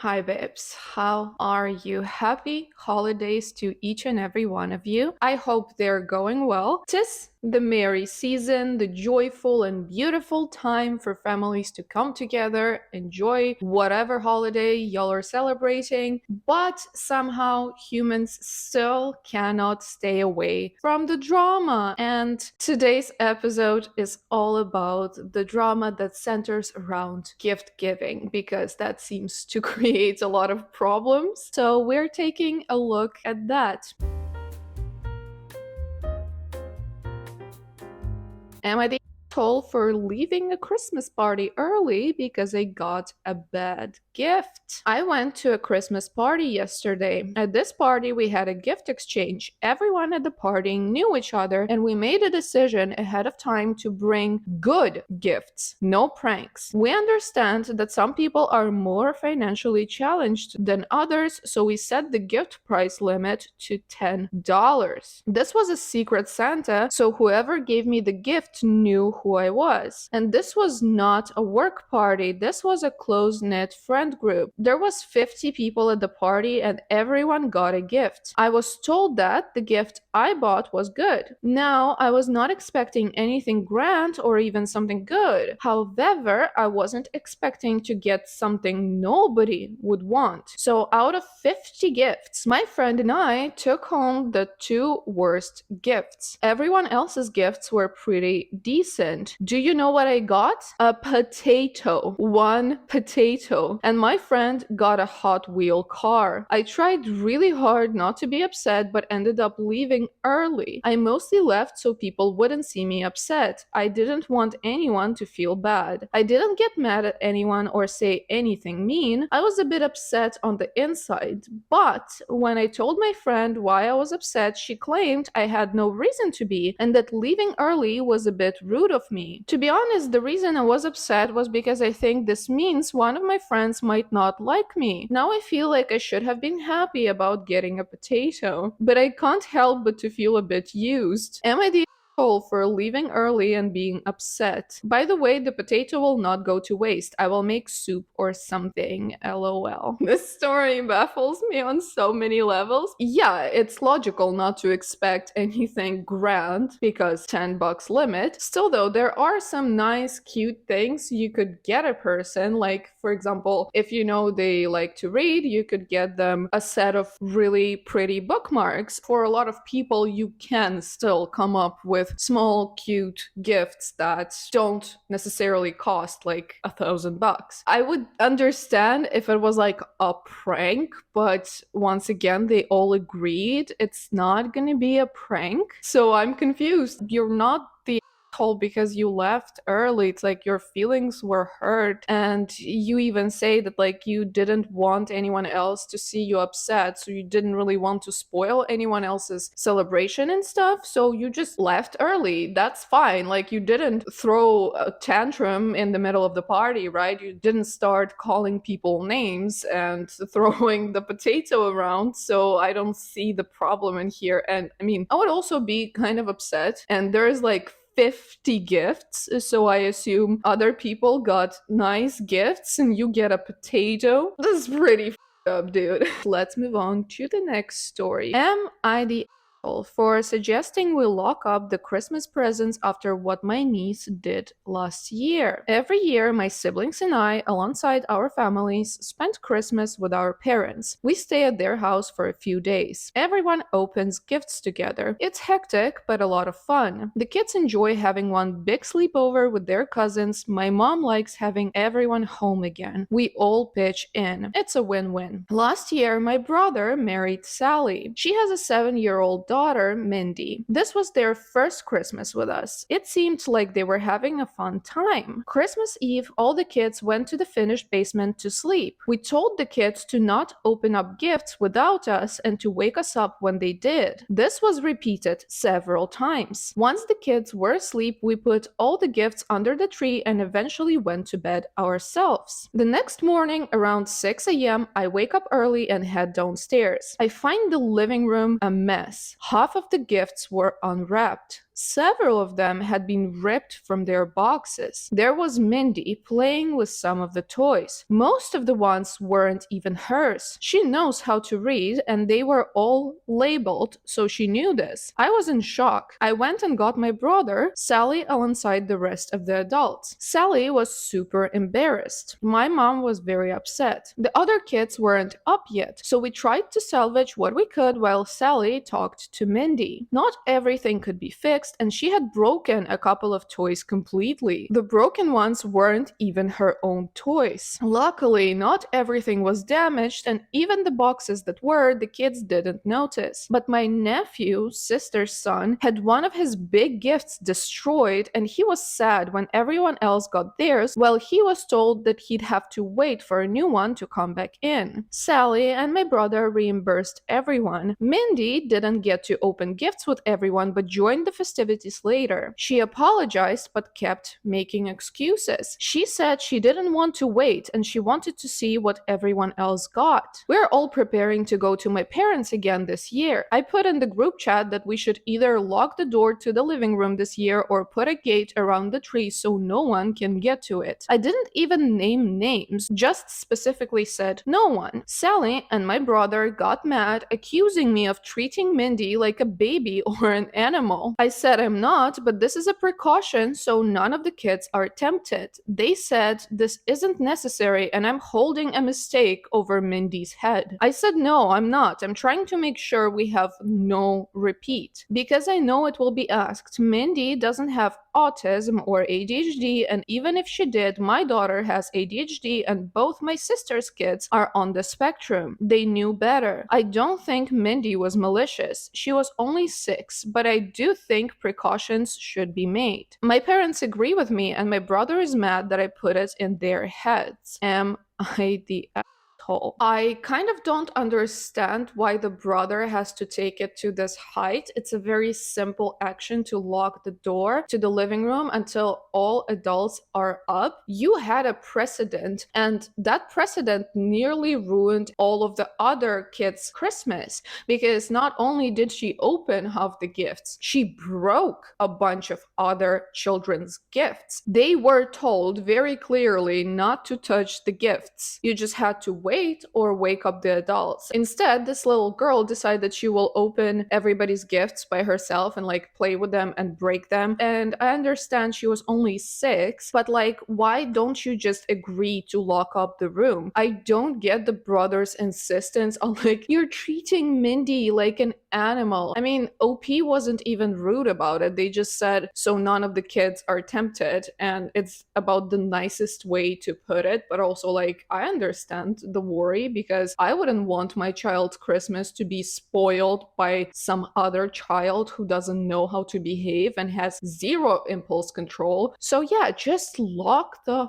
Hi, babes. How are you? Happy holidays to each and every one of you. I hope they're going well. 'Tis the merry season, the joyful and beautiful time for families to come together, enjoy whatever holiday y'all are celebrating, but somehow humans still cannot stay away from the drama. And today's episode is all about the drama that centers around gift giving, because that seems to create a lot of problems. So we're taking a look at that. Am I the asshole for leaving a Christmas party early because I got a bad gift? I went to a Christmas party yesterday. At this party, we had a gift exchange. Everyone at the party knew each other, and we made a decision ahead of time to bring good gifts, no pranks. We understand that some people are more financially challenged than others, so we set the gift price limit to $10. This was a secret Santa, so whoever gave me the gift knew who I was. And this was not a work party, this was a close-knit friend group. There was 50 people at the party and everyone got a gift. I was told that the gift I bought was good. Now, I was not expecting anything grand or even something good. However, I wasn't expecting to get something nobody would want. So out of 50 gifts, my friend and I took home the two worst gifts. Everyone else's gifts were pretty decent. Do you know what I got? A potato. One potato. And my friend got a Hot Wheel car. I tried really hard not to be upset, but ended up leaving early. I mostly left so people wouldn't see me upset. I didn't want anyone to feel bad. I didn't get mad at anyone or say anything mean. I was a bit upset on the inside, but when I told my friend why I was upset, she claimed I had no reason to be and that leaving early was a bit rude of me. To be honest, the reason I was upset was because I think this means one of my friends might not like me. Now I feel like I should have been happy about getting a potato, but I can't help but to feel a bit used. Am I the for leaving early and being upset? By the way, the potato will not go to waste. I will make soup or something. LOL. This story baffles me on so many levels. Yeah, it's logical not to expect anything grand because $10 limit. Still though, there are some nice cute things you could get a person. Like, for example, if you know they like to read, you could get them a set of really pretty bookmarks. For a lot of people, you can still come up with small, cute gifts that don't necessarily cost like $1,000. I would understand if it was like a prank, but once again, they all agreed it's not gonna be a prank. So I'm confused. You're not the asshole because you left early. It's like your feelings were hurt, and you even say that like you didn't want anyone else to see you upset, so you didn't really want to spoil anyone else's celebration and stuff, so you just left early. That's fine. Like, you didn't throw a tantrum in the middle of the party, right? You didn't start calling people names and throwing the potato around, so I don't see the problem in here. And I mean, I would also be kind of upset, and there's like 50 gifts, so I assume other people got nice gifts and you get a potato. This is pretty up, dude. Let's move on to the next story. Am I the asshole for suggesting we lock up the Christmas presents after what my niece did last year? Every year, my siblings and I, alongside our families, spend Christmas with our parents. We stay at their house for a few days. Everyone opens gifts together. It's hectic, but a lot of fun. The kids enjoy having one big sleepover with their cousins. My mom likes having everyone home again. We all pitch in. It's a win-win. Last year, my brother married Sally. She has a 7-year-old daughter, Mindy. This was their first Christmas with us. It seemed like they were having a fun time. Christmas Eve, all the kids went to the finished basement to sleep. We told the kids to not open up gifts without us and to wake us up when they did. This was repeated several times. Once the kids were asleep, we put all the gifts under the tree and eventually went to bed ourselves. The next morning, around 6 a.m., I wake up early and head downstairs. I find the living room a mess. Half of the gifts were unwrapped. Several of them had been ripped from their boxes. There was Mindy playing with some of the toys. Most of the ones weren't even hers. She knows how to read, and they were all labeled, so she knew this. I was in shock. I went and got my brother, Sally, alongside the rest of the adults. Sally was super embarrassed. My mom was very upset. The other kids weren't up yet, so we tried to salvage what we could while Sally talked to Mindy. Not everything could be fixed, and she had broken a couple of toys completely. The broken ones weren't even her own toys. Luckily, not everything was damaged, and even the boxes that were, the kids didn't notice. But my nephew, sister's son, had one of his big gifts destroyed, and he was sad when everyone else got theirs, while he was told that he'd have to wait for a new one to come back in. Sally and my brother reimbursed everyone. Mindy didn't get to open gifts with everyone but joined the festivities later. She apologized but kept making excuses. She said she didn't want to wait and she wanted to see what everyone else got. We're all preparing to go to my parents again this year. I put in the group chat that we should either lock the door to the living room this year or put a gate around the tree so no one can get to it. I didn't even name names, just specifically said no one. Sally and my brother got mad, accusing me of treating Mindy like a baby or an animal. I said I'm not, but this is a precaution so none of the kids are tempted. They said this isn't necessary and I'm holding a mistake over Mindy's head. I said no, I'm not. I'm trying to make sure we have no repeat. Because I know it will be asked, Mindy doesn't have autism or ADHD, and even if she did, my daughter has ADHD and both my sister's kids are on the spectrum. They knew better. I don't think Mindy was malicious. She was only 6, but I do think precautions should be made. My parents agree with me, and my brother is mad that I put it in their heads. Am I the asshole? I kind of don't understand why the brother has to take it to this height. It's a very simple action to lock the door to the living room until all adults are up. You had a precedent, and that precedent nearly ruined all of the other kids' Christmas because not only did she open half the gifts, she broke a bunch of other children's gifts. They were told very clearly not to touch the gifts. You just had to wait or wake up the adults. Instead, this little girl decided she will open everybody's gifts by herself and like play with them and break them. And I understand she was only 6, but like, why don't you just agree to lock up the room? I don't get the brother's insistence on like, you're treating Mindy like an animal. I mean, OP wasn't even rude about it. They just said, so none of the kids are tempted. And it's about the nicest way to put it. But also, like, I understand the worry because I wouldn't want my child's Christmas to be spoiled by some other child who doesn't know how to behave and has zero impulse control. So yeah, just lock the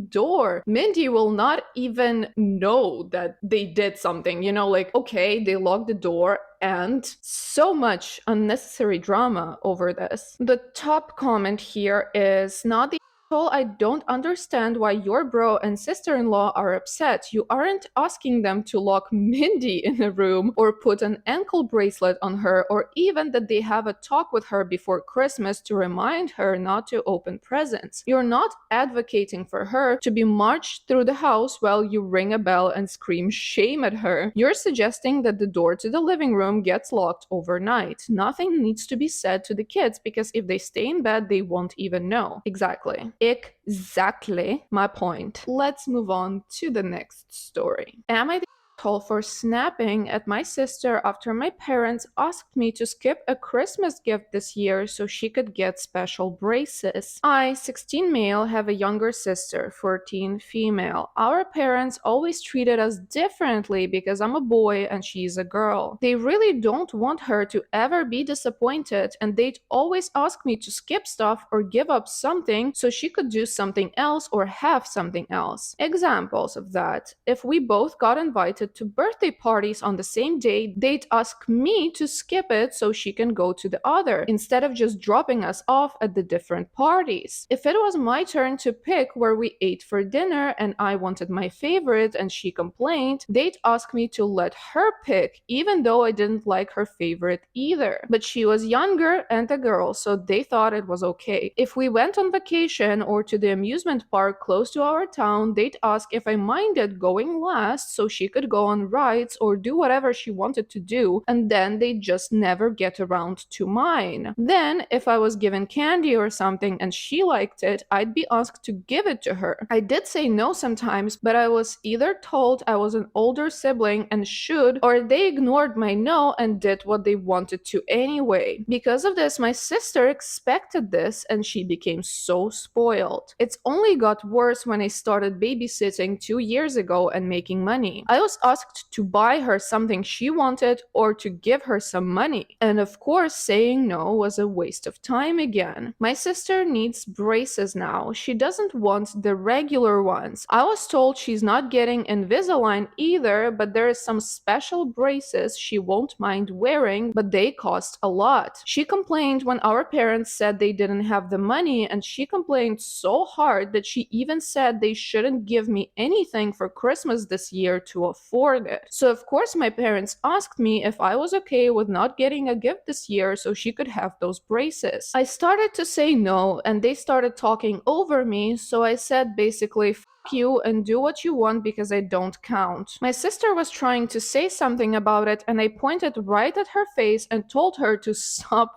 door. Mindy will not even know that they did something, you know, like, okay, they locked the door and so much unnecessary drama over this. The top comment here is not the I don't understand why your bro and sister-in-law are upset. You aren't asking them to lock Mindy in a room or put an ankle bracelet on her or even that they have a talk with her before Christmas to remind her not to open presents. You're not advocating for her to be marched through the house while you ring a bell and scream shame at her. You're suggesting that the door to the living room gets locked overnight. Nothing needs to be said to the kids because if they stay in bed, they won't even know. Exactly. Exactly my point. Let's move on to the next story. Am I the asshole for snapping at my sister after my parents asked me to skip a Christmas gift this year so she could get special braces? I, 16 male, have a younger sister, 14 female. Our parents always treated us differently because I'm a boy and she's a girl. They really don't want her to ever be disappointed and they'd always ask me to skip stuff or give up something so she could do something else or have something else. Examples of that: if we both got invited to birthday parties on the same day, they'd ask me to skip it so she can go to the other, instead of just dropping us off at the different parties. If it was my turn to pick where we ate for dinner and I wanted my favorite and she complained, they'd ask me to let her pick, even though I didn't like her favorite either. But she was younger and a girl, so they thought it was okay. If we went on vacation or to the amusement park close to our town, they'd ask if I minded going last so she could go on rides or do whatever she wanted to do, and then they'd just never get around to mine. Then, if I was given candy or something and she liked it, I'd be asked to give it to her. I did say no sometimes, but I was either told I was an older sibling and should, or they ignored my no and did what they wanted to anyway. Because of this, my sister expected this and she became so spoiled. It's only got worse when I started babysitting 2 years ago and making money. I was asked to buy her something she wanted or to give her some money. And of course, saying no was a waste of time again. My sister needs braces now. She doesn't want the regular ones. I was told she's not getting Invisalign either, but there is some special braces she won't mind wearing, but they cost a lot. She complained when our parents said they didn't have the money, and she complained so hard that she even said they shouldn't give me anything for Christmas this year to afford it. So of course my parents asked me if I was okay with not getting a gift this year so she could have those braces. I started to say no, and they started talking over me, so I said basically, "F you and do what you want because I don't count." My sister was trying to say something about it, and I pointed right at her face and told her to stop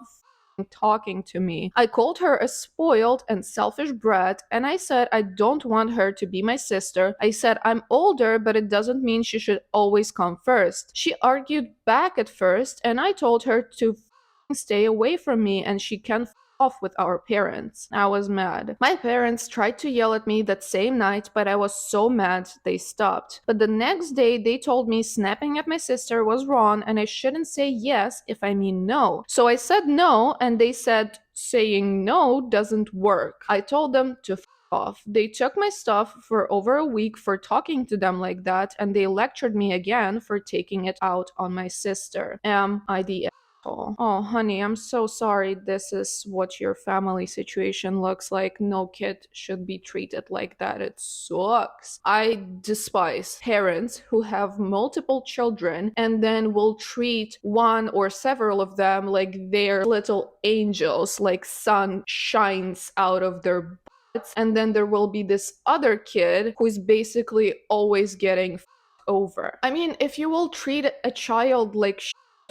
talking to me. I called her a spoiled and selfish brat, and I said I don't want her to be my sister. I said I'm older, but it doesn't mean she should always come first. She argued back at first, and I told her to stay away from me and she can off with our parents. I was mad. My parents tried to yell at me that same night, but I was so mad they stopped. But the next day they told me snapping at my sister was wrong and I shouldn't say yes if I mean no. So I said no, and they said saying no doesn't work. I told them to off. They took my stuff for over a week for talking to them like that, and they lectured me again for taking it out on my sister. Am I the Oh, honey, I'm so sorry. This is what your family situation looks like. No kid should be treated like that. It sucks. I despise parents who have multiple children and then will treat one or several of them like they're little angels, like sun shines out of their butts, and then there will be this other kid who is basically always getting over. I mean, if you will treat a child like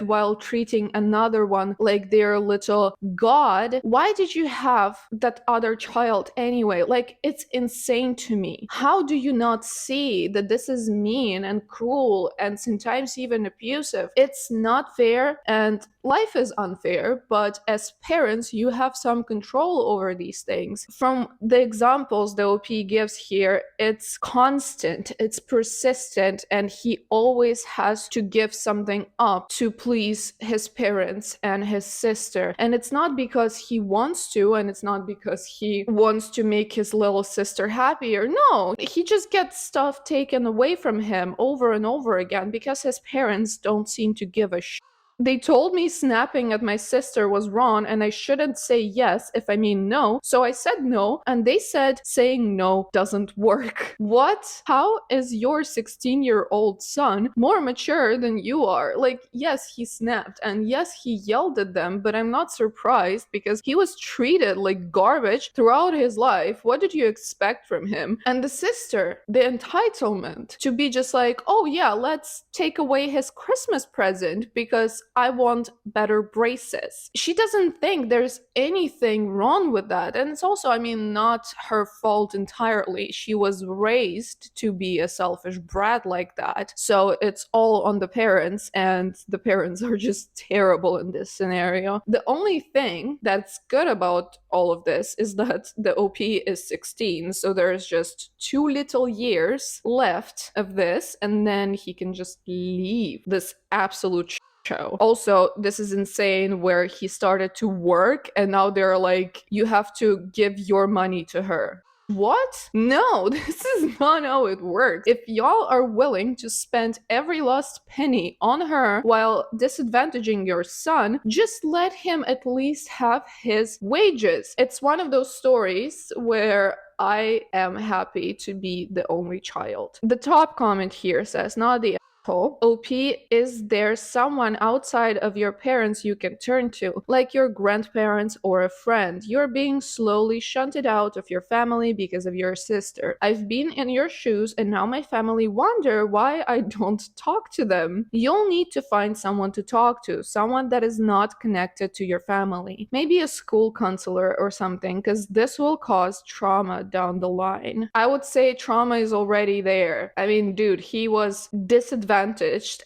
while treating another one like their little god, why did you have that other child anyway? Like, it's insane to me. How do you not see that this is mean and cruel and sometimes even abusive? It's not fair, and life is unfair, but as parents, you have some control over these things. From the examples the OP gives here, it's constant, it's persistent, and he always has to give something up to please his parents and his sister. And it's not because he wants to, and it's not because he wants to make his little sister happier. No, he just gets stuff taken away from him over and over again because his parents don't seem to give a shit. They told me snapping at my sister was wrong and I shouldn't say yes if I mean no, so I said no, and they said saying no doesn't work. What? How is your 16-year-old son more mature than you are? Like, yes, he snapped, and yes, he yelled at them, but I'm not surprised because he was treated like garbage throughout his life. What did you expect from him? And the sister, the entitlement to be just like, oh yeah, let's take away his Christmas present because I want better braces. She doesn't think there's anything wrong with that. And it's also, I mean, not her fault entirely. She was raised to be a selfish brat like that. So it's all on the parents, and the parents are just terrible in this scenario. The only thing that's good about all of this is that the OP is 16, so there's just 2 little years left of this, and then he can just leave this absolute show. Also, this is insane where he started to work and now they're like, you have to give your money to her. What? No, this is not how it works. If y'all are willing to spend every last penny on her while disadvantaging your son, just let him at least have his wages. It's one of those stories where I am happy to be the only child. The top comment here says, not the OP, is there someone outside of your parents you can turn to, like your grandparents or a friend? You're being slowly shunted out of your family because of your sister. I've been in your shoes and now my family wonder why I don't talk to them. You'll need to find someone to talk to, someone that is not connected to your family. Maybe a school counselor or something, because this will cause trauma down the line. I would say trauma is already there. I mean, dude, he was disadvantaged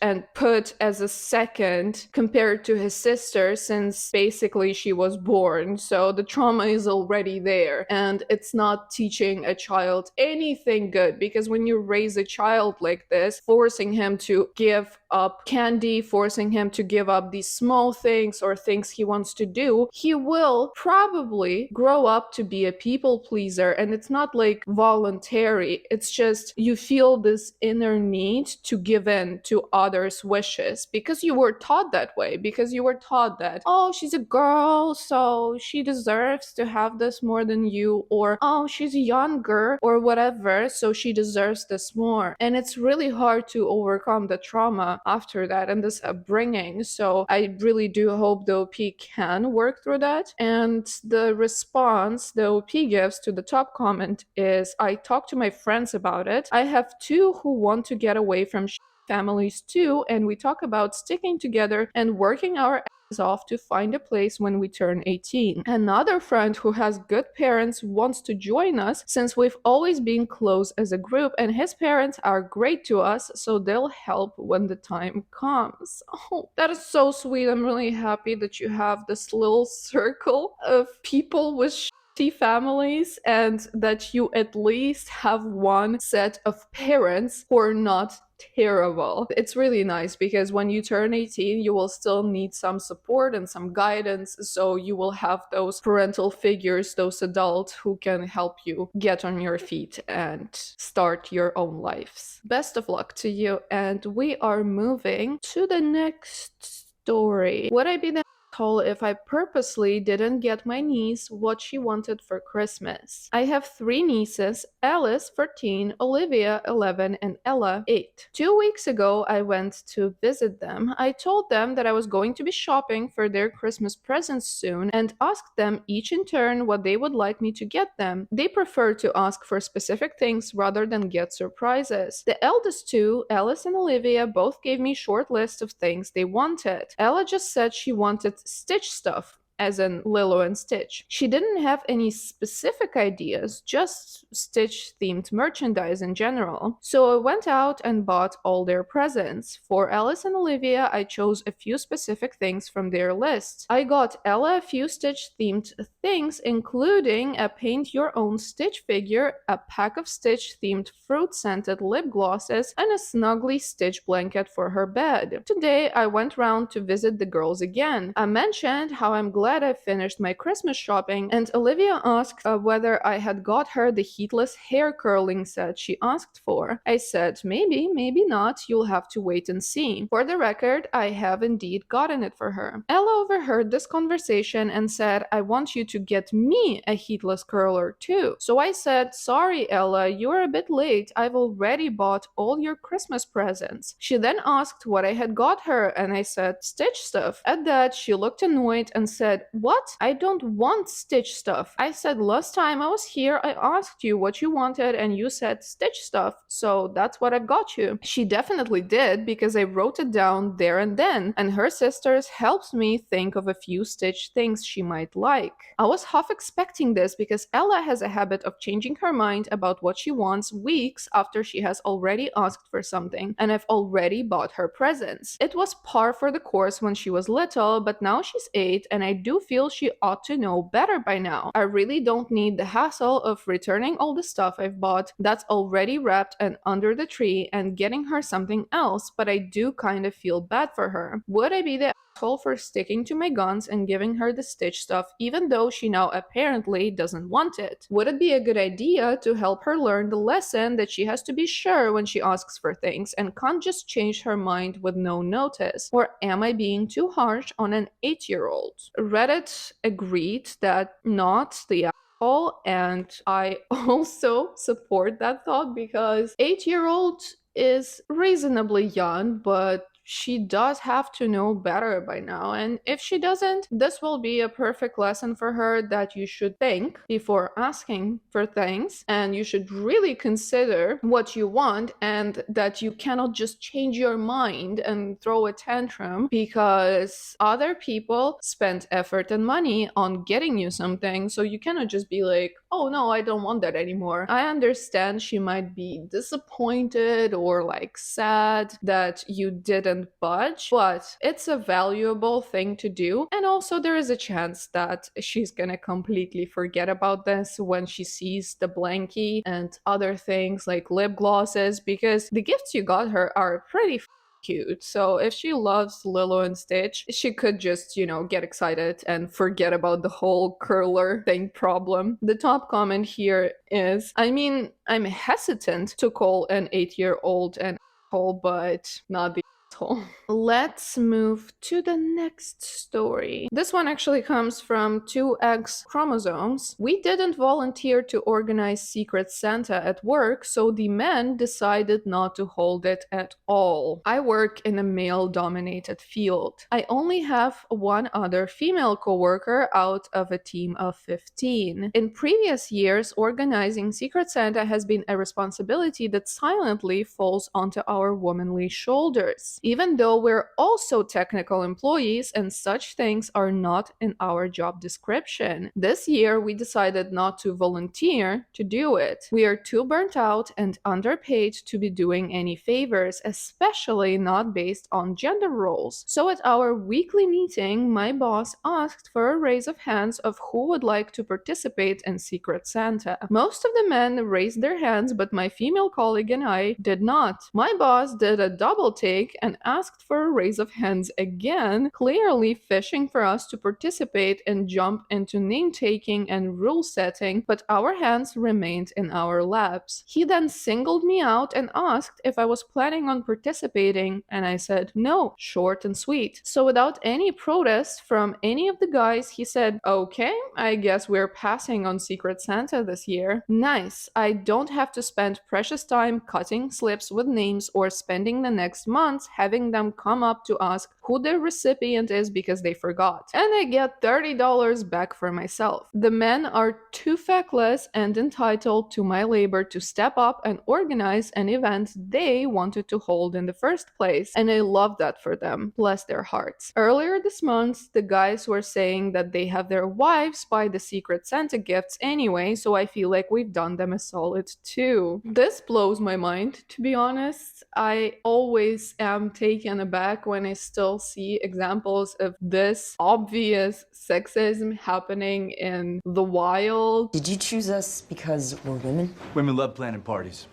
and put as a second compared to his sister since basically she was born. So the trauma is already there, and it's not teaching a child anything good, because when you raise a child like this, forcing him to give up candy, forcing him to give up these small things or things he wants to do, he will probably grow up to be a people pleaser. And it's not like voluntary, it's just you feel this inner need to give in to others' wishes because you were taught that way, because you were taught that, oh, she's a girl, so she deserves to have this more than you, or oh, she's younger or whatever, so she deserves this more. And it's really hard to overcome the trauma after that and this upbringing. So I really do hope the OP can work through that. And the response the OP gives to the top comment is, I talked to my friends about it. I have two who want to get away from families too, and we talk about sticking together and working our asses off to find a place when we turn 18. Another friend who has good parents wants to join us since we've always been close as a group, and his parents are great to us, so they'll help when the time comes. Oh, that is so sweet. I'm really happy that you have this little circle of people with families, and that you at least have one set of parents who are not terrible. It's really nice because when you turn 18, you will still need some support and some guidance. So you will have those parental figures, those adults who can help you get on your feet and start your own lives. Best of luck to you. And we are moving to the next story. Would I be the if I purposely didn't get my niece what she wanted for Christmas? I have 3 nieces, Alice 14, Olivia 11, and Ella 8. 2 weeks ago I went to visit them. I told them that I was going to be shopping for their Christmas presents soon and asked them each in turn what they would like me to get them. They prefer to ask for specific things rather than get surprises. The eldest two, Alice and Olivia, both gave me short lists of things they wanted. Ella just said she wanted Stitch stuff, as in Lilo and Stitch. She didn't have any specific ideas, just Stitch themed merchandise in general. So I went out and bought all their presents. For Alice and Olivia, I chose a few specific things from their list. I got Ella a few Stitch themed things, including a paint your own Stitch figure, a pack of Stitch themed fruit scented lip glosses, and a snuggly Stitch blanket for her bed. Today, I went round to visit the girls again. I mentioned how I'm glad I finished my Christmas shopping, and Olivia asked whether I had got her the heatless hair curling set she asked for. I said, maybe, maybe not, you'll have to wait and see. For the record, I have indeed gotten it for her. Ella overheard this conversation and said, I want you to get me a heatless curler too. So I said, sorry Ella, you're a bit late, I've already bought all your Christmas presents. She then asked what I had got her, and I said, Stitch stuff. At that, she looked annoyed and said, what? I don't want Stitch stuff. I said last time I was here I asked you what you wanted and you said Stitch stuff, so that's what I've got you. She definitely did because I wrote it down there and then, and her sisters helped me think of a few Stitch things she might like. I was half expecting this because Ella has a habit of changing her mind about what she wants weeks after she has already asked for something, and I've already bought her presents. It was par for the course when she was little, but now she's 8 and I do feel she ought to know better by now. I really don't need the hassle of returning all the stuff I've bought that's already wrapped and under the tree and getting her something else, but I do kind of feel bad for her. Would I be the asshole for sticking to my guns and giving her the Stitch stuff even though she now apparently doesn't want it? Would it be a good idea to help her learn the lesson that she has to be sure when she asks for things and can't just change her mind with no notice? Or am I being too harsh on an 8-year-old? Reddit agreed that not the asshole, and I also support that thought because 8-year-old is reasonably young, but she does have to know better by now. And if she doesn't, this will be a perfect lesson for her that you should think before asking for things, and you should really consider what you want, and that you cannot just change your mind and throw a tantrum because other people spent effort and money on getting you something. So you cannot just be like, oh no, I don't want that anymore. I understand she might be disappointed or like sad that you didn't budge, but it's a valuable thing to do. And also there is a chance that she's gonna completely forget about this when she sees the blankie and other things like lip glosses, because the gifts you got her are pretty cute. So if she loves Lilo and Stitch, she could just, get excited and forget about the whole curler thing problem. The top comment here is, I mean, I'm hesitant to call an 8-year-old an asshole, but not the asshole. Let's move to the next story. This one actually comes from 2X chromosomes. We didn't volunteer to organize Secret Santa at work, so the men decided not to hold it at all. I work in a male-dominated field. I only have one other female coworker out of a team of 15. In previous years, organizing Secret Santa has been a responsibility that silently falls onto our womanly shoulders. Even though we're also technical employees and such things are not in our job description. This year, we decided not to volunteer to do it. We are too burnt out and underpaid to be doing any favors, especially not based on gender roles. So at our weekly meeting, my boss asked for a raise of hands of who would like to participate in Secret Santa. Most of the men raised their hands, but my female colleague and I did not. My boss did a double take and asked for a raise of hands again, clearly fishing for us to participate and jump into name-taking and rule-setting, but our hands remained in our laps. He then singled me out and asked if I was planning on participating, and I said no, short and sweet. So without any protest from any of the guys, he said, okay, I guess we're passing on Secret Santa this year. Nice, I don't have to spend precious time cutting slips with names or spending the next months having them come up to ask who their recipient is because they forgot. And I get $30 back for myself. The men are too feckless and entitled to my labor to step up and organize an event they wanted to hold in the first place. And I love that for them. Bless their hearts. Earlier this month, the guys were saying that they have their wives buy the Secret Santa gifts anyway, so I feel like we've done them a solid too. This blows my mind, to be honest. I always am taken aback when I still see examples of this obvious sexism happening in the wild. Did you choose us because we're women? Women love planning parties.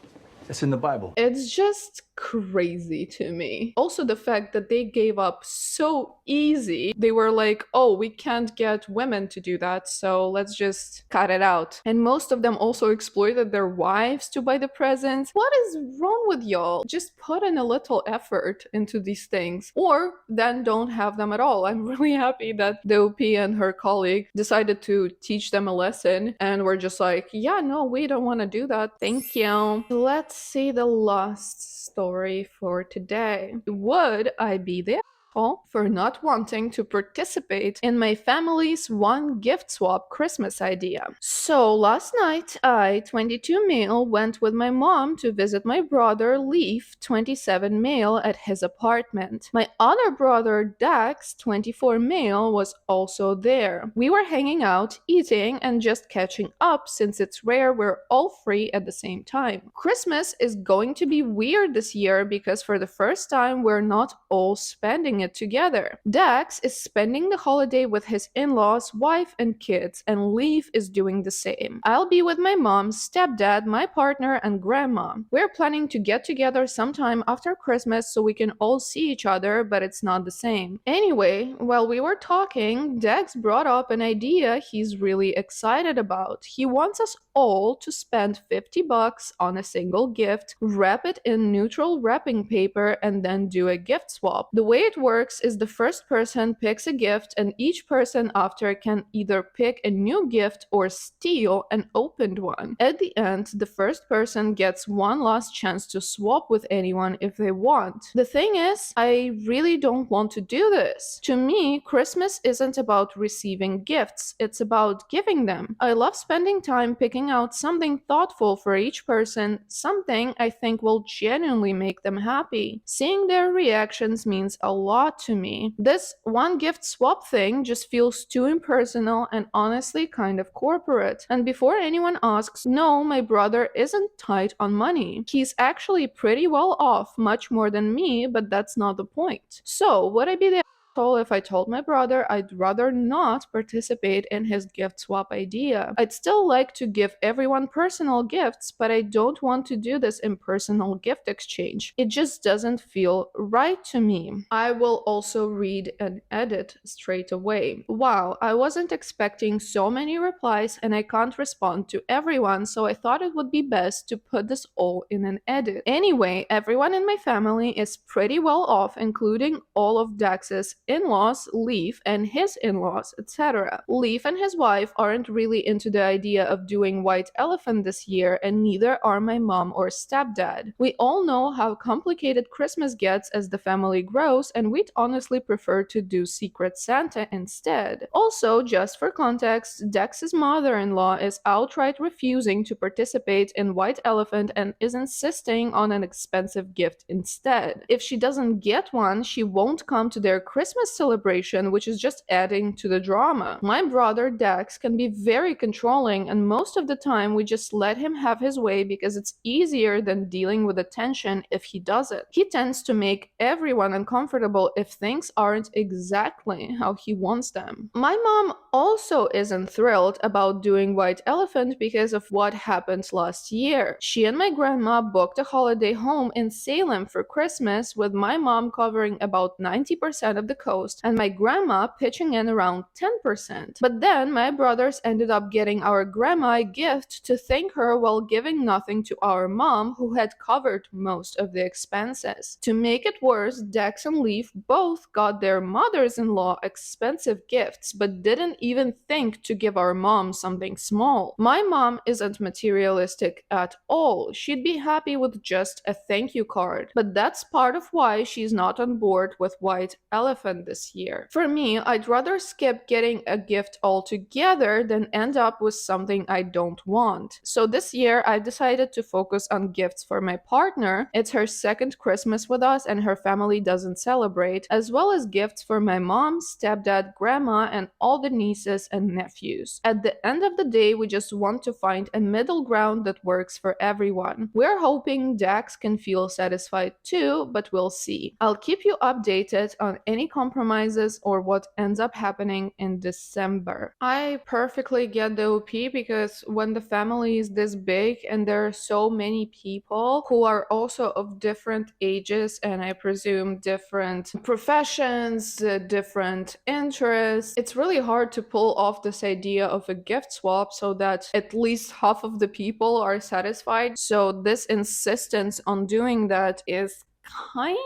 It's in the Bible. It's just crazy to me. Also, the fact that they gave up so easy. They were like, oh, we can't get women to do that, so let's just cut it out. And most of them also exploited their wives to buy the presents. What is wrong with y'all? Just put in a little effort into these things, or then don't have them at all. I'm really happy that the OP and her colleague decided to teach them a lesson and were just like, yeah, no, we don't want to do that. Thank you. Let's see the last story for today. Would I be the asshole for not wanting to participate in my family's one gift swap Christmas idea? So last night, I, 22 male, went with my mom to visit my brother, Leaf, 27 male, at his apartment. My other brother, Dax, 24 male, was also there. We were hanging out, eating, and just catching up since it's rare we're all free at the same time. Christmas is going to be weird this year because for the first time we're not all spending it it together. Dax is spending the holiday with his in-laws, wife, and kids, and Leaf is doing the same. I'll be with my mom, stepdad, my partner, and grandma. We're planning to get together sometime after Christmas so we can all see each other, but it's not the same. Anyway, while we were talking, Dax brought up an idea he's really excited about. He wants us all to spend $50 on a single gift, wrap it in neutral wrapping paper, and then do a gift swap. The way it works is the first person picks a gift, and each person after can either pick a new gift or steal an opened one. At the end, the first person gets one last chance to swap with anyone if they want. The thing is, I really don't want to do this. To me, Christmas isn't about receiving gifts, it's about giving them. I love spending time picking out something thoughtful for each person, something I think will genuinely make them happy. Seeing their reactions means a lot to me. This one gift swap thing just feels too impersonal and honestly kind of corporate. And before anyone asks, no, my brother isn't tight on money. He's actually pretty well off, much more than me, but that's not the point. So, would I be the if I told my brother I'd rather not participate in his gift swap idea? I'd still like to give everyone personal gifts, but I don't want to do this impersonal gift exchange. It just doesn't feel right to me. I will also read and edit straight away. Wow, I wasn't expecting so many replies and I can't respond to everyone, so I thought it would be best to put this all in an edit. Anyway, everyone in my family is pretty well off, including all of Dax's in-laws, Leaf, and his in-laws, etc. Leaf and his wife aren't really into the idea of doing white elephant this year, and neither are my mom or stepdad. We all know how complicated Christmas gets as the family grows, and we'd honestly prefer to do Secret Santa instead. Also, just for context, Dax's mother-in-law is outright refusing to participate in white elephant and is insisting on an expensive gift instead. If she doesn't get one, she won't come to their Christmas celebration, which is just adding to the drama. My brother Dax can be very controlling, and most of the time we just let him have his way because it's easier than dealing with the tension if he doesn't. He tends to make everyone uncomfortable if things aren't exactly how he wants them. My mom also isn't thrilled about doing white elephant because of what happened last year. She and my grandma booked a holiday home in Salem for Christmas, with my mom covering about 90% of the coast and my grandma pitching in around 10%. But then my brothers ended up getting our grandma a gift to thank her while giving nothing to our mom, who had covered most of the expenses. To make it worse, Dax and Leaf both got their mothers-in-law expensive gifts but didn't even think to give our mom something small. My mom isn't materialistic at all. She'd be happy with just a thank you card, but that's part of why she's not on board with white elephant this year. For me, I'd rather skip getting a gift altogether than end up with something I don't want. So this year, I decided to focus on gifts for my partner. It's her second Christmas with us and her family doesn't celebrate, as well as gifts for my mom, stepdad, grandma, and all the nieces and nephews. At the end of the day, we just want to find a middle ground that works for everyone. We're hoping Dax can feel satisfied too, but we'll see. I'll keep you updated on any compromises or what ends up happening in December. I perfectly get the OP because when the family is this big and there are so many people who are also of different ages and I presume different professions, different interests, it's really hard to pull off this idea of a gift swap so that at least half of the people are satisfied. So this insistence on doing that is kind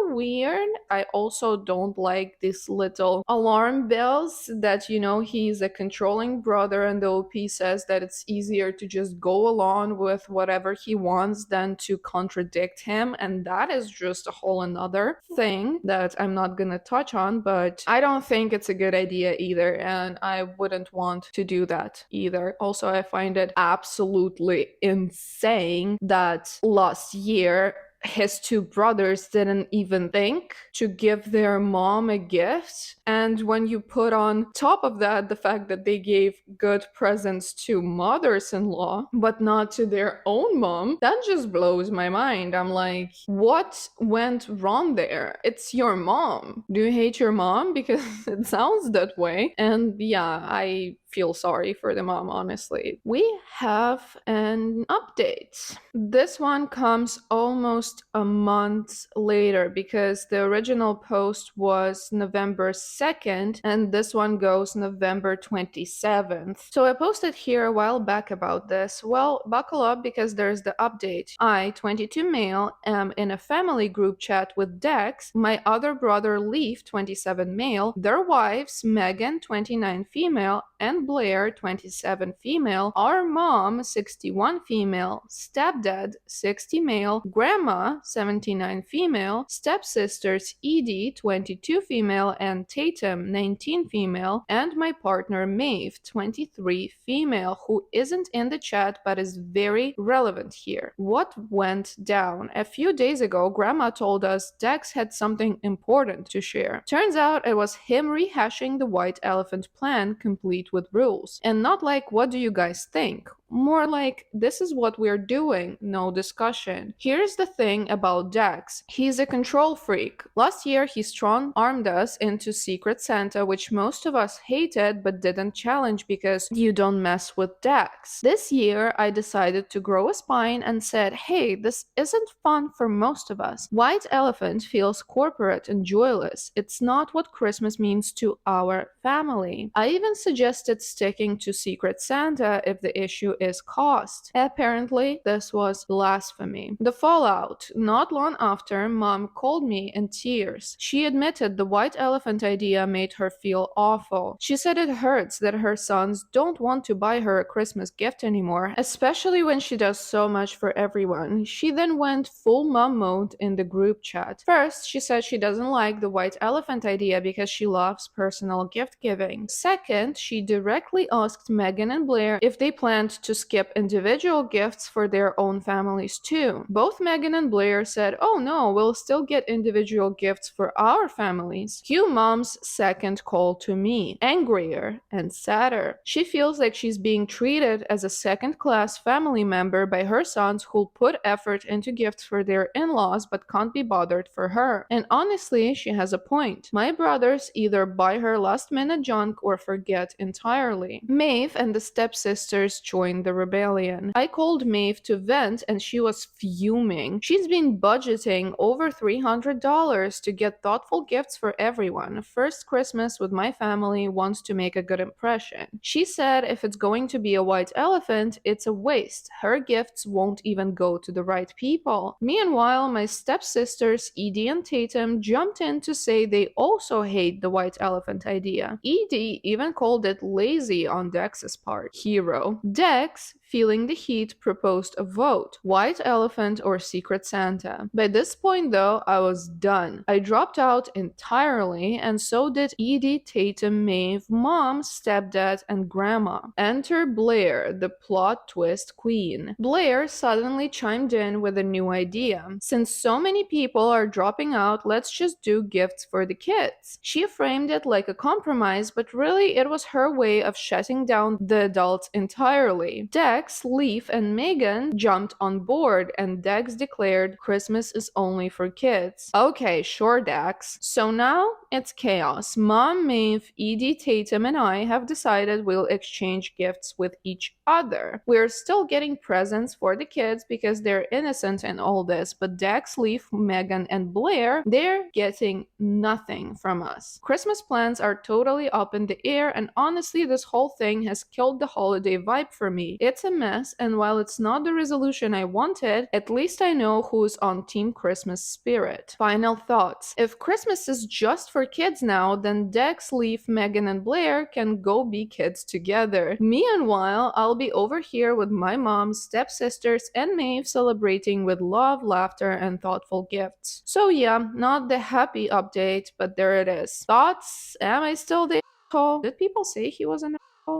of weird. I also don't like these little alarm bells that, he's a controlling brother and the OP says that it's easier to just go along with whatever he wants than to contradict him. And that is just a whole another thing that I'm not gonna touch on, but I don't think it's a good idea either. And I wouldn't want to do that either. Also, I find it absolutely insane that last year his two brothers didn't even think to give their mom a gift. And when you put on top of that the fact that they gave good presents to mothers-in-law, but not to their own mom, that just blows my mind. I'm like, what went wrong there? It's your mom. Do you hate your mom? Because it sounds that way. And yeah, I feel sorry for the mom, honestly. We have an update. This one comes almost a month later because the original post was November 2nd and this one goes November 27th. So I posted here a while back about this. Well, buckle up because there's the update. I, 22 male, am in a family group chat with Dex, my other brother Leaf, 27 male, their wives Megan, 29 female, and Blair, 27 female, our mom, 61 female, stepdad, 60 male, grandma, 79 female, stepsisters Edie, 22 female, and Tatum, 19 female, and my partner Maeve, 23 female, who isn't in the chat but is very relevant here. What went down? A few days ago, grandma told us Dex had something important to share. Turns out it was him rehashing the white elephant plan complete with rules. And not like, what do you guys think? More like, this is what we're doing, no discussion. Here's the thing about Dex. He's a control freak. Last year, he strong-armed us into Secret Santa, which most of us hated but didn't challenge because you don't mess with Dex. This year, I decided to grow a spine and said, hey, this isn't fun for most of us. White Elephant feels corporate and joyless. It's not what Christmas means to our family. I even suggested sticking to Secret Santa if the issue is cost. Apparently, this was blasphemy. The fallout. Not long after, Mom called me in tears. She admitted the white elephant idea made her feel awful. She said it hurts that her sons don't want to buy her a Christmas gift anymore, especially when she does so much for everyone. She then went full mom mode in the group chat. First, she said she doesn't like the white elephant idea because she loves personal gift giving. Second, she directly asked Megan and Blair if they planned to skip individual gifts for their own families too. Both Megan and Blair said, oh no, we'll still get individual gifts for our families. Cue Mom's second call to me, angrier and sadder. She feels like she's being treated as a second-class family member by her sons who'll put effort into gifts for their in-laws but can't be bothered for her. And honestly, she has a point. My brothers either buy her last-minute junk or forget entirely. Maeve and the stepsisters joined the rebellion. I called Maeve to vent and she was fuming. She's been budgeting over $300 to get thoughtful gifts for everyone. First Christmas with my family, wants to make a good impression. She said if it's going to be a white elephant, it's a waste. Her gifts won't even go to the right people. Meanwhile, my stepsisters Edie and Tatum jumped in to say they also hate the white elephant idea. Edie even called it lazy on Dex's part. Hero. Dex, feeling the heat, proposed a vote: white elephant or Secret Santa. By this point though, I was done. I dropped out entirely, and so did Edie, Tatum, Maeve, Mom, Stepdad, and Grandma. Enter Blair, the plot twist queen. Blair suddenly chimed in with a new idea. Since so many people are dropping out, let's just do gifts for the kids. She framed it like a compromise, but really it was her way of shutting down the adults entirely. Dex, Leaf, and Megan jumped on board, and Dex declared Christmas is only for kids. Okay, sure, Dex. So now it's chaos. Mom, Maeve, Edie, Tatum, and I have decided we'll exchange gifts with each other. We're still getting presents for the kids because they're innocent in all this, but Dex, Leaf, Megan, and Blair, they're getting nothing from us. Christmas plans are totally up in the air, and honestly, this whole thing has killed the holiday vibe for me. It's a mess, and while it's not the resolution I wanted, at least I know who's on Team Christmas spirit. Final thoughts. If Christmas is just for kids now, then Dex, Leaf, Megan, and Blair can go be kids together. Meanwhile, I'll be over here with my mom, stepsisters, and Maeve celebrating with love, laughter, and thoughtful gifts. So yeah, not the happy update, but there it is. Thoughts? Am I still the asshole? Did people say he was an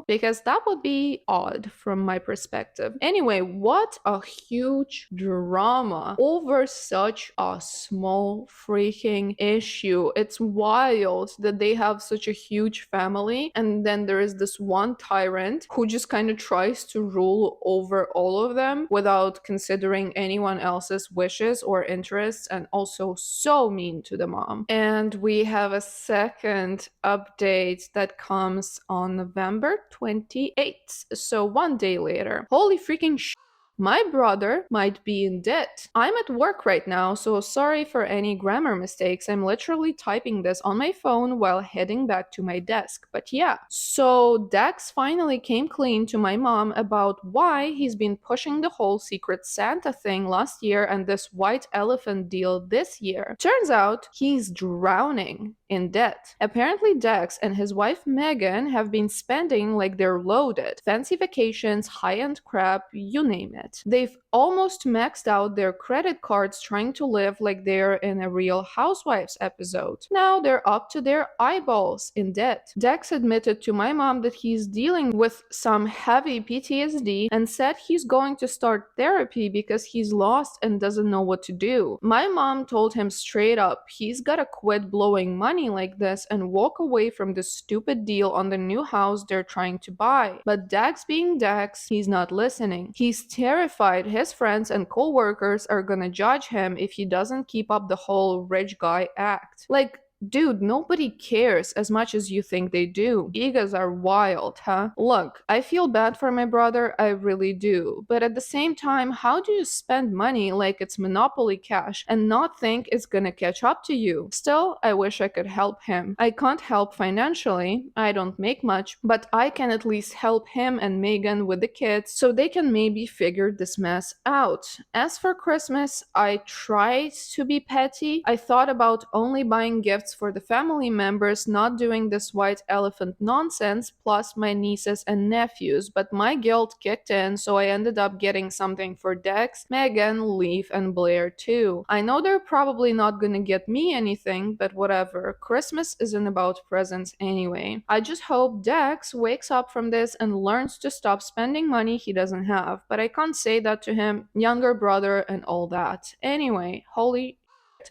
because that would be odd from my perspective. Anyway, what a huge drama over such a small freaking issue. It's wild that they have such a huge family, and then there is this one tyrant who just kind of tries to rule over all of them without considering anyone else's wishes or interests, and also so mean to the mom. And we have a second update that comes on November 28th, so one day later. Holy freaking shit. My brother might be in debt. I'm at work right now, so sorry for any grammar mistakes. I'm literally typing this on my phone while heading back to my desk. But yeah, so Dax finally came clean to my mom about why he's been pushing the whole Secret Santa thing last year and this white elephant deal this year. Turns out he's drowning in debt. Apparently, Dax and his wife Megan have been spending like they're loaded. Fancy vacations, high-end crap, you name it. They've almost maxed out their credit cards trying to live like they're in a Real Housewives episode. Now they're up to their eyeballs in debt. Dax admitted to my mom that he's dealing with some heavy PTSD and said he's going to start therapy because he's lost and doesn't know what to do. My mom told him straight up he's gotta quit blowing money like this and walk away from this stupid deal on the new house they're trying to buy. But Dax being Dax, he's not listening. He's terrified his friends and co-workers are gonna judge him if he doesn't keep up the whole rich guy act. Like, dude, nobody cares as much as you think they do. Egos are wild, huh? Look, I feel bad for my brother, I really do. But at the same time, how do you spend money like it's Monopoly cash and not think it's gonna catch up to you? Still, I wish I could help him. I can't help financially, I don't make much, but I can at least help him and Megan with the kids so they can maybe figure this mess out. As for Christmas, I tried to be petty. I thought about only buying gifts for the family members, not doing this white elephant nonsense, plus my nieces and nephews, but my guilt kicked in, so I ended up getting something for Dex, Megan, Leaf, and Blair too. I know they're probably not gonna get me anything, but whatever. Christmas isn't about presents anyway. I just hope Dex wakes up from this and learns to stop spending money he doesn't have, but I can't say that to him, younger brother and all that. Anyway, holy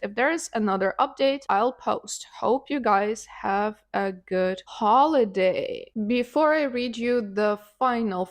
if there's another update, I'll post. Hope you guys have a good holiday. Before I read you the final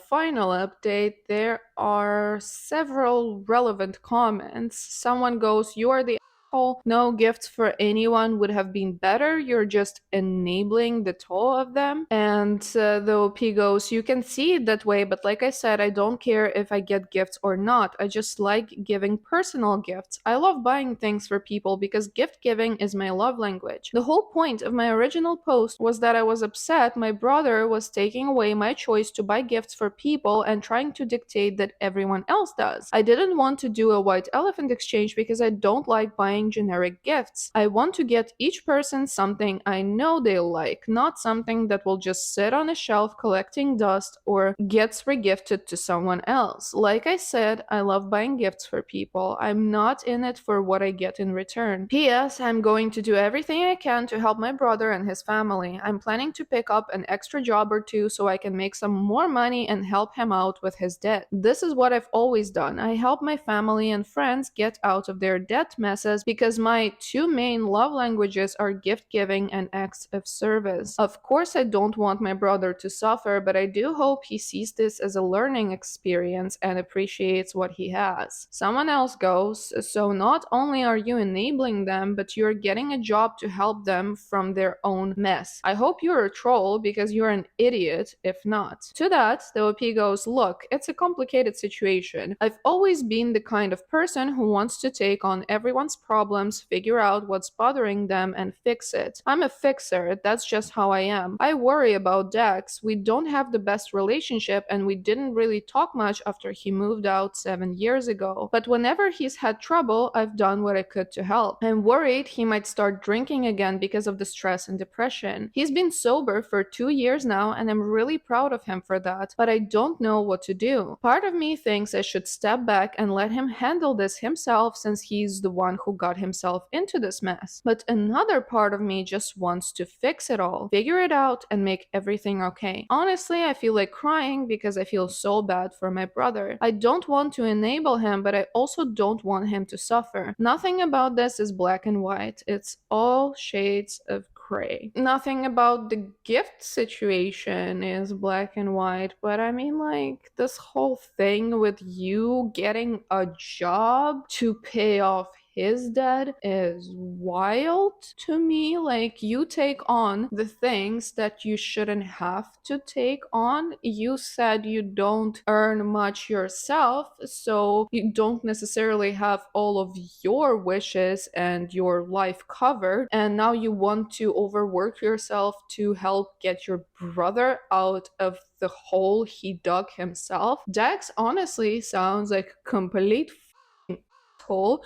update, there are several relevant comments. Someone goes, "You are the asshole. No gifts for anyone would have been better. You're just enabling the two of them." And the OP goes, "You can see it that way, but like I said, I don't care if I get gifts or not. I just like giving personal gifts. I love buying things for people because gift giving is my love language. The whole point of my original post was that I was upset my brother was taking away my choice to buy gifts for people and trying to dictate that everyone else does. I didn't want to do a white elephant exchange because I don't like buying generic gifts. I want to get each person something I know they'll like, not something that will just sit on a shelf collecting dust or gets regifted to someone else. Like I said, I love buying gifts for people. I'm not in it for what I get in return. P.S. I'm going to do everything I can to help my brother and his family. I'm planning to pick up an extra job or two so I can make some more money and help him out with his debt. This is what I've always done. I help my family and friends get out of their debt messes because my two main love languages are gift giving and acts of service. Of course, I don't want my brother to suffer, but I do hope he sees this as a learning experience and appreciates what he has." Someone else goes, "So not only are you enabling them, but you're getting a job to help them from their own mess. I hope you're a troll because you're an idiot if not." To that, the OP goes, "Look, it's a complicated situation. I've always been the kind of person who wants to take on everyone's problems, figure out what's bothering them, and fix it. I'm a fixer, that's just how I am. I worry about Dax. We don't have the best relationship and we didn't really talk much after he moved out 7 years ago. But whenever he's had trouble, I've done what I could to help. I'm worried he might start drinking again because of the stress and depression. He's been sober for 2 years now and I'm really proud of him for that, but I don't know what to do. Part of me thinks I should step back and let him handle this himself since he's the one who got got himself into this mess. But another part of me just wants to fix it all, figure it out, and make everything okay. Honestly, I feel like crying because I feel so bad for my brother. I don't want to enable him, but I also don't want him to suffer. Nothing about this is black and white. It's all shades of gray. Nothing about the gift situation is black and white, but I mean, like, this whole thing with you getting a job to pay off his debt is wild to me. Like, you take on the things that you shouldn't have to take on. You said you don't earn much yourself, so you don't necessarily have all of your wishes and your life covered, and now you want to overwork yourself to help get your brother out of the hole he dug himself. Dex honestly sounds like a complete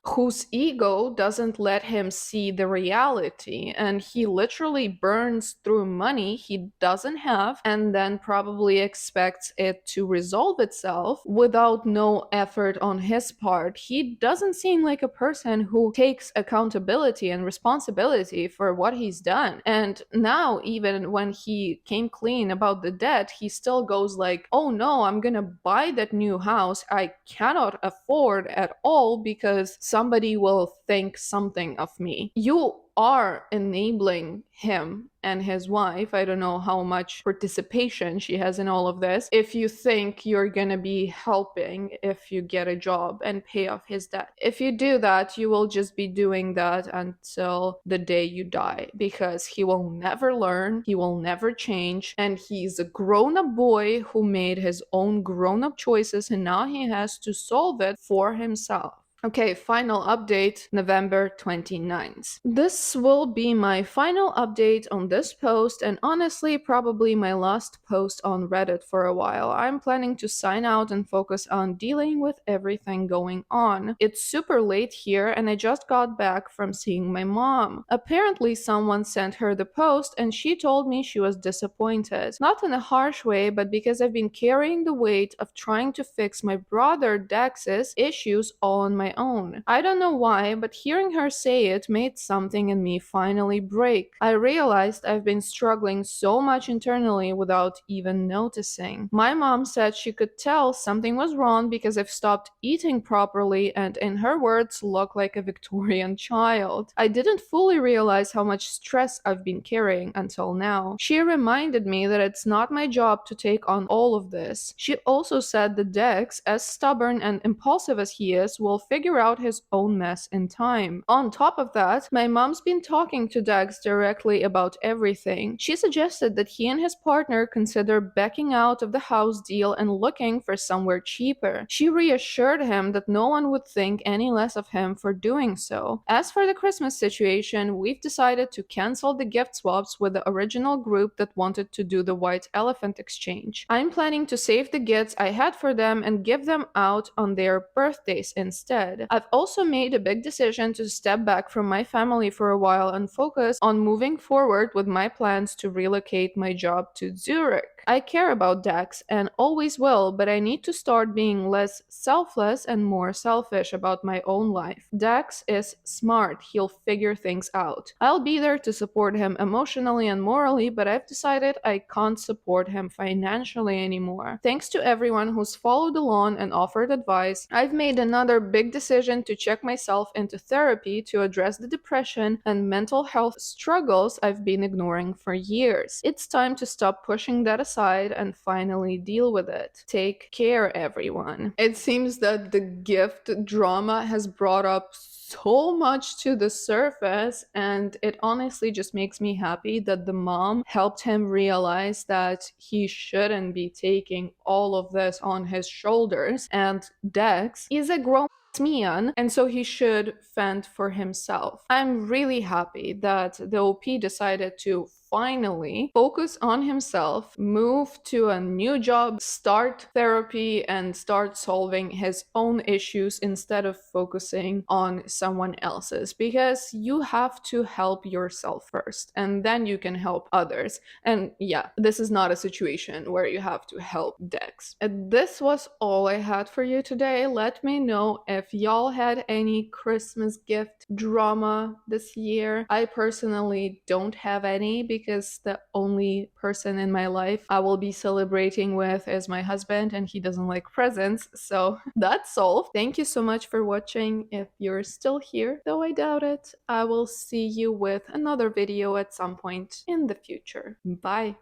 whose ego doesn't let him see the reality, and he literally burns through money he doesn't have and then probably expects it to resolve itself without no effort on his part. He doesn't seem like a person who takes accountability and responsibility for what he's done. And now, even when he came clean about the debt, he still goes like, oh no, I'm gonna buy that new house I cannot afford at all because somebody will think something of me. You are enabling him and his wife. I don't know how much participation she has in all of this. If you think you're gonna be helping if you get a job and pay off his debt, if you do that, you will just be doing that until the day you die, because he will never learn, he will never change, and he's a grown-up boy who made his own grown-up choices, and now he has to solve it for himself. Okay, final update, November 29th. This will be my final update on this post, and honestly, probably my last post on Reddit for a while. I'm planning to sign out and focus on dealing with everything going on. It's super late here, and I just got back from seeing my mom. Apparently, someone sent her the post, and she told me she was disappointed. Not in a harsh way, but because I've been carrying the weight of trying to fix my brother Dax's issues all on my own. I don't know why, but hearing her say it made something in me finally break. I realized I've been struggling so much internally without even noticing. My mom said she could tell something was wrong because I've stopped eating properly and, in her words, look like a Victorian child. I didn't fully realize how much stress I've been carrying until now. She reminded me that it's not my job to take on all of this. She also said that Dex, as stubborn and impulsive as he is, will figure out his own mess in time. On top of that, my mom's been talking to Dax directly about everything. She suggested that he and his partner consider backing out of the house deal and looking for somewhere cheaper. She reassured him that no one would think any less of him for doing so. As for the Christmas situation, we've decided to cancel the gift swaps with the original group that wanted to do the white elephant exchange. I'm planning to save the gifts I had for them and give them out on their birthdays instead. I've also made a big decision to step back from my family for a while and focus on moving forward with my plans to relocate my job to Zurich. I care about Dax and always will, but I need to start being less selfless and more selfish about my own life. Dax is smart, he'll figure things out. I'll be there to support him emotionally and morally, but I've decided I can't support him financially anymore. Thanks to everyone who's followed along and offered advice, I've made another big decision to check myself into therapy to address the depression and mental health struggles I've been ignoring for years. It's time to stop pushing that aside and finally deal with it. Take care, everyone. It seems that the gift drama has brought up so much to the surface, and it honestly just makes me happy that the mom helped him realize that he shouldn't be taking all of this on his shoulders, and Dex is a grown man, and so he should fend for himself. I'm really happy that the OP decided to finally focus on himself, move to a new job, start therapy, and start solving his own issues instead of focusing on someone else's, because you have to help yourself first and then you can help others. And yeah, this is not a situation where you have to help Dex. And this was all I had for you today. Let me know if if y'all had any Christmas gift drama this year. I personally don't have any because the only person in my life I will be celebrating with is my husband, and he doesn't like presents, so that's solved. Thank you so much for watching. If you're still here, though I doubt it, I will see you with another video at some point in the future. Bye!